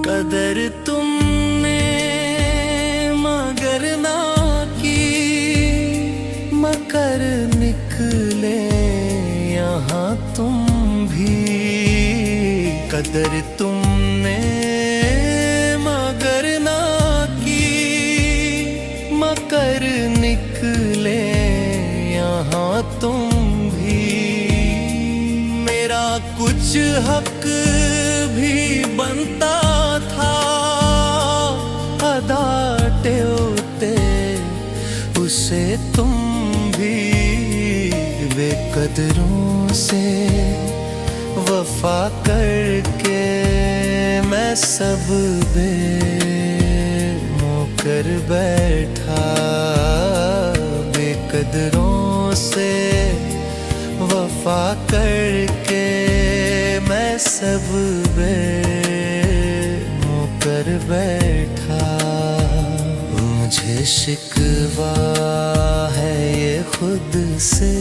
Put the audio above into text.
कदर तुमने मगर ना की, मकर निकले यहाँ तुम भी। कदर तुमने मगर ना की, मकर निकले यहाँ तुम भी। मेरा कुछ हक भी बनता था, अदा टेओते उसे तुम भी। बेकदरों से वफा करके मैं सब बेमोकर बैठा। बेकदरों से वफा करके मैं सब बेमोकर बैठा। मुझे शिकवा है ये खुद से